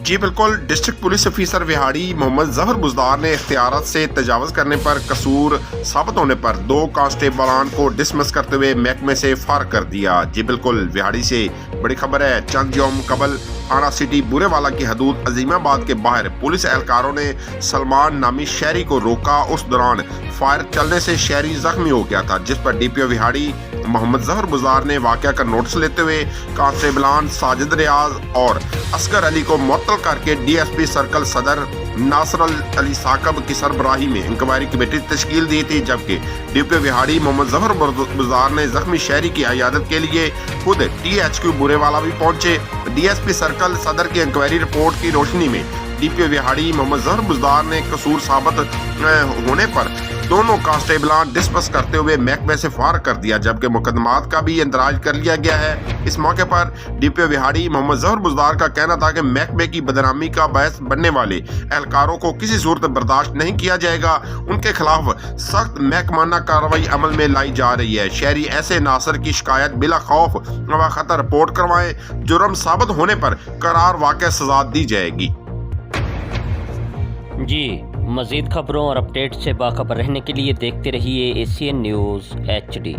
जी बिल्कुल। District police officer Vehari Mohammad Zahar Buzdar ने इख्तियारात से तजावज़ करने पर कसूर साबित होने पर 2 कांस्टेबलान को डिसमिस करते हुए महकमे से फारग कर दिया। जी बिल्कुल, विहाड़ी से बड़ी खबर है। चंद यौम कबल आना सिटी बुरेवाला की हदूद अजीमाबाद के बाहर पुलिस एहलकारों ने सलमान नामी शहरी को रोका। उस दौरान फायर चलने से शहरी जख्मी हो गया था, जिस पर डीपीओ विहाड़ी मोहम्मद जहर बुजदार ने वाक़या का नोटिस लेते हुए कांस्टेबलान साजिद रियाज और असगर अली को मुअत्तल करके डीएसपी सर्कल सदर नासर अली साकब की सरबराही में इंक्वायरी कमेटी तश्कील दी थी, जबकि डीपीओ विहाड़ी मोहम्मद जहर बुजदार ने जख्मी शहरी की इयादत के लिए खुद THQ बुरेवाला भी पहुंचे। डीएसपी सर्कल सदर की इंक्वायरी रिपोर्ट की रोशनी में डीपीओ विहाड़ी मोहम्मद जहर बुजदार ने कसूर साबित होने पर दोनों कांस्टेबलान डिसमिस करते हुए महकमे से फारग कर दिया, जबकि मुकदमात का भी इंदराज कर लिया गया है। इस मौके पर डीपीओ विहाड़ी मोहम्मद जहर बुजदार का कहना था कि महकमे की बदनामी का बायस बनने वाले एहलकारों को किसी सूरत बर्दाश्त नहीं किया जाएगा। उनके खिलाफ सख्त महकमाना कार्रवाई अमल में लाई जा रही है। शहरी ऐसे नासर की शिकायत बिला खौफ व खतर रिपोर्ट करवाएं। जुर्म साबित होने पर करार वाक़ई सजा दी जाएगी। जी, मज़ीद खबरों और अपडेट से बाखबर रहने के लिए देखते रहिए ACN न्यूज़ HD।